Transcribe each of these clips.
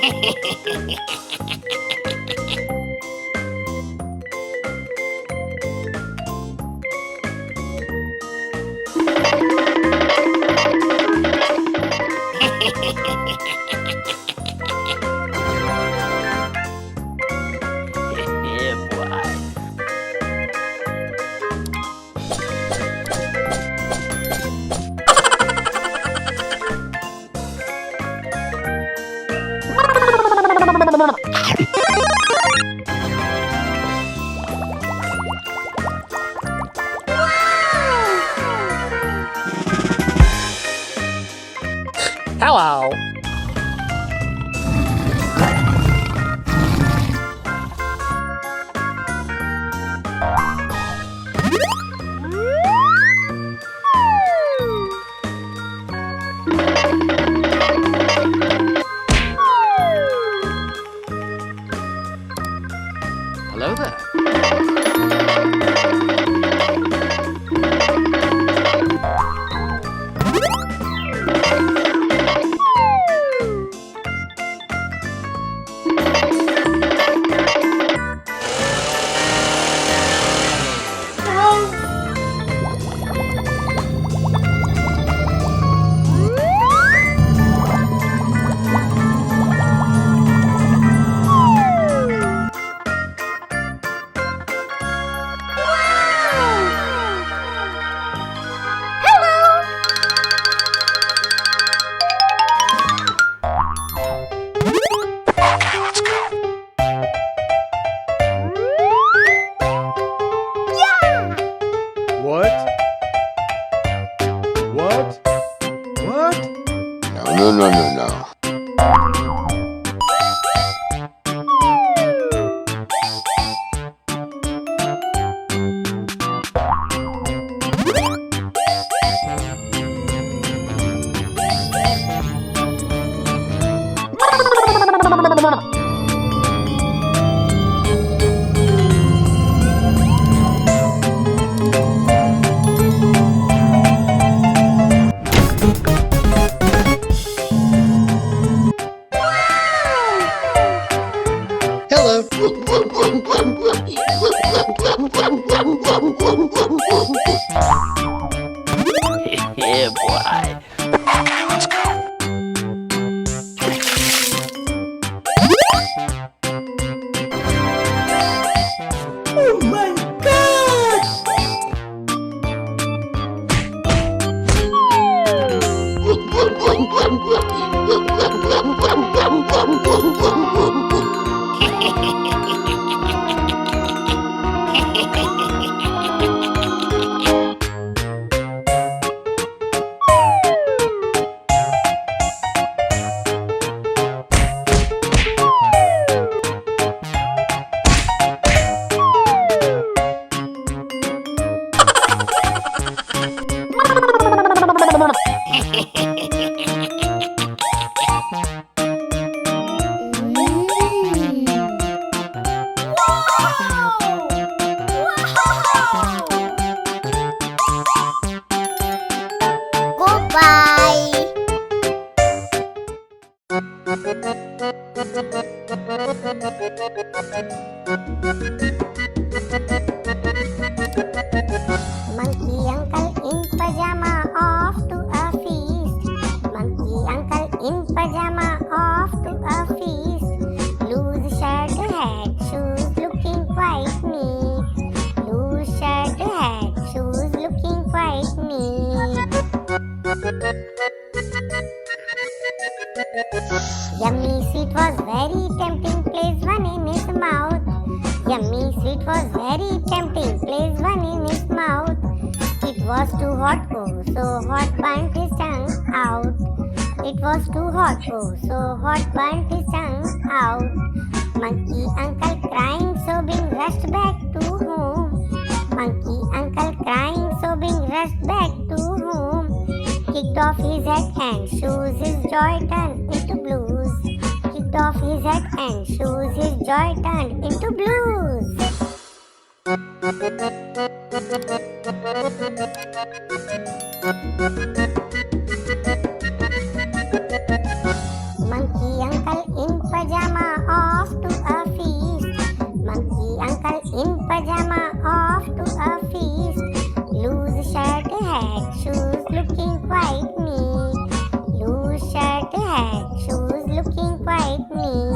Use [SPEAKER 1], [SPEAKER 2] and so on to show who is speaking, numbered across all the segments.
[SPEAKER 1] Yeah, boy. Hello. Hello there.
[SPEAKER 2] What? What? What?
[SPEAKER 3] No, no, no, no, no.
[SPEAKER 1] Yeah, boy.
[SPEAKER 2] Oh my God!
[SPEAKER 4] Goodbye. Monkey uncle in pajama off to a feast. Monkey uncle in pajama off to a feast. Loose shirt, hat, shoes looking quite neat. Loose shirt, hat, shoes looking quite neat. Yummy sweet was very tempting, place one in his mouth. Yummy sweet was very tempting, place one in his mouth. It was too hot, oh so hot, burnt his tongue out. It was too hot, oh so hot, burnt his tongue out. Monkey uncle crying, sobbing, rushed back to home. Monkey uncle crying, sobbing, rushed back to home. Kicked off his hat and shoes, his joy turned into blues. Kicked off his hat and shoes, his joy turned into blues. Monkey uncle in white hat, shoes looking quite neat.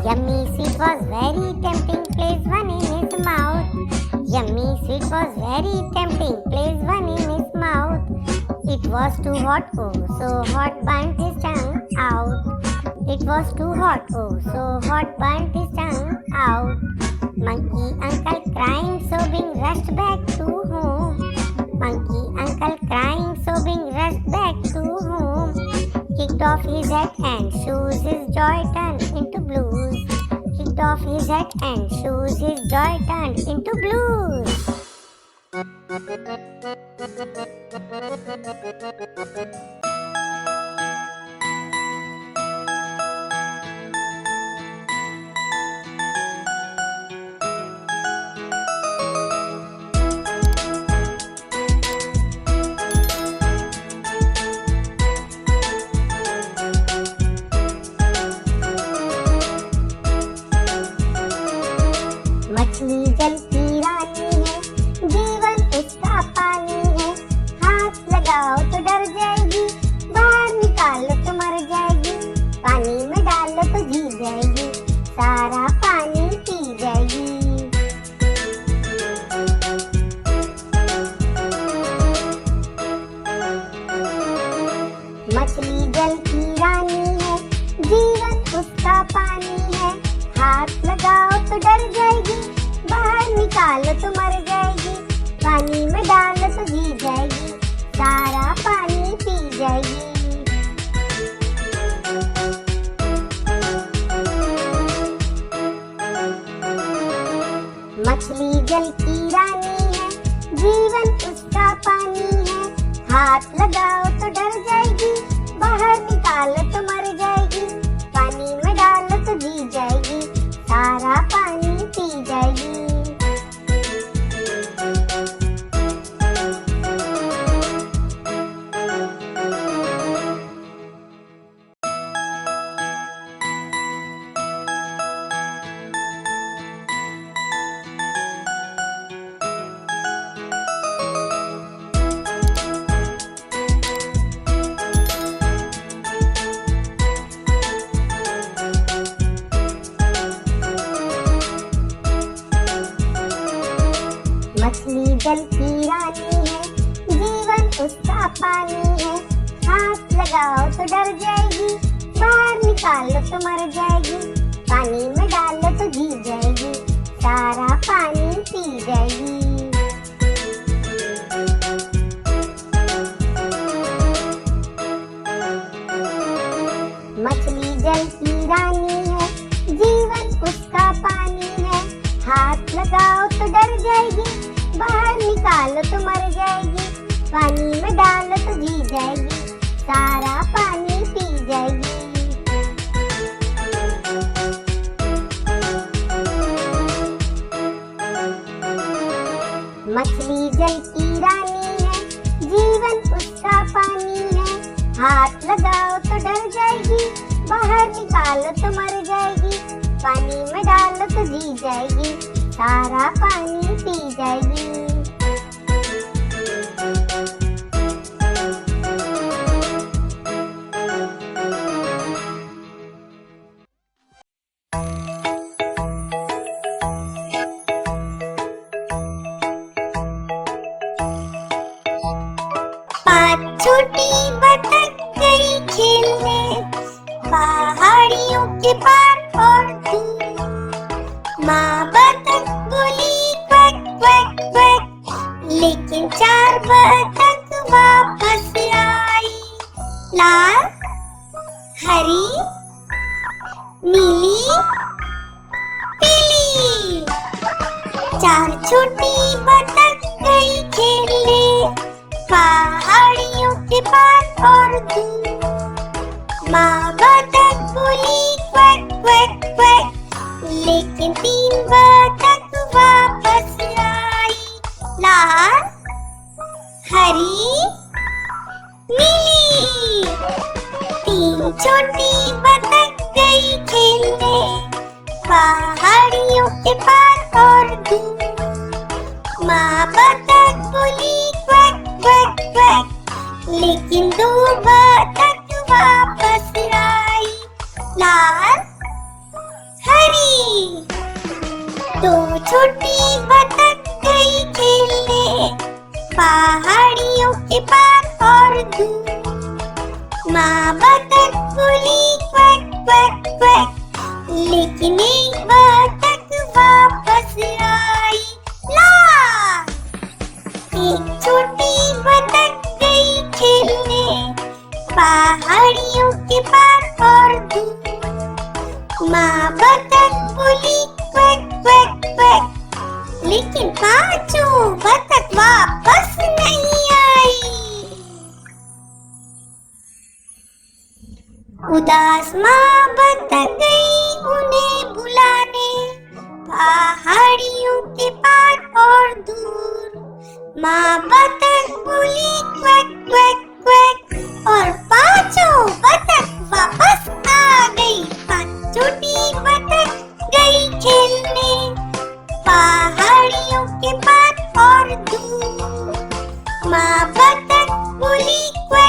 [SPEAKER 4] Yummy sweet was very tempting, placed one in his mouth. Yummy sweet was very tempting, placed one in his mouth. It was too hot, oh so hot, burnt his tongue out. It was too hot, oh so hot, burnt his tongue out. Monkey uncle crying, sobbing, rushed back to home. Monkey uncle crying, sobbing, rushed back to home. Kicked off his hat and shoes, his joy turned into blues. Kicked off his hat and shoes, his joy turned into blues. मछली जल की रानी है, जीवन उसका पानी है। हाथ लगाओ तो डर जाएगी, बाहर निकालो तो मर जाएगी। पानी में डालो तो जी जाएगी, सारा पानी पी जाएगी। मछली जल की रानी है, जीवन उसका पानी है। हाथ लगाओ तो डर जाएगी, बाहर निकालो तो मर जाएगी। पानी में डालो तो जी जाएगी, सारा पानी पी जाएगी। मछली जल की रानी है, जीवन उसका पानी है। हाथ लगाओ तो डर जाएगी, बाहर निकालो तो मर जाएगी। पानी में डालो तो जी जाएगी, सारा पानी पी जाएगी। मछली जल की रानी है, जीवन उसका पानी है। हाथ लगाओ तो डर जाएगी, बाहर निकालो तो मर जाएगी। पानी में डालो तो जी जाएगी, सारा पानी पी जाएगी। मछली जल की रानी है, जीवन उसका पानी है। हाथ लगाओ तो डर जाएगी, बाहर निकालो तो मर जाएगी। पानी में डालो तो जी जाएगी, सारा पानी पी जाएगी। मछली जल की रानी है, जीवन उसका पानी है। हाथ लगाओ तो डर जाएगी, बाहर निकालो तो मर जाएगी। पानी में डालो तो जी जाएगी, सारा पानी पी जाएगी। पांच छोटी बतख गई खेलने, पहाड़ियों के पार और दूर। माँ बतख बोली क्वैक क्वैक क्वैक, लेकिन चार बतख वापस आई। लाल, हरी, नीली, पीली। चार छोटी बतख गई खेलने, पहाड़ियों के पार और दूर। माँ बतख बोली क्वैक क्वैक क्वैक, लेकिन तीन बतख वापस आई। लाल, हरी, नीली। तीन छोटी बतख गई खेलने, पहाड़ियों के पार और दूर। माँ बतख बोली क्वैक क्वैक लेकिन दो बतख वापस आई, लाल हरी। दो छोटी बतख गई खेलने पहाड़ियों के पार और दूर। माँ बतख बोली क्वैक क्वैक क्वैक, लेकिन एक बतख वापस आई, लाल। एक छोटी बतख गई खेलने पहाड़ियों के पार और दूर। माँ बतख बोली क्वैक क्वैक क्वैक, लेकिन पांचों बतख वापस नहीं आई। उदास माँ बतख गई उन्हें बुलाने पहाड़ियों के पार और दूर। माँ बतख बोली क्वैक क्वैक क्वैक, और पांचों बतख वापस आ गई। पांच छोटी बतख गई खेलने पहाड़ियों के पार और दूर। माँ बतख बोली क्वैक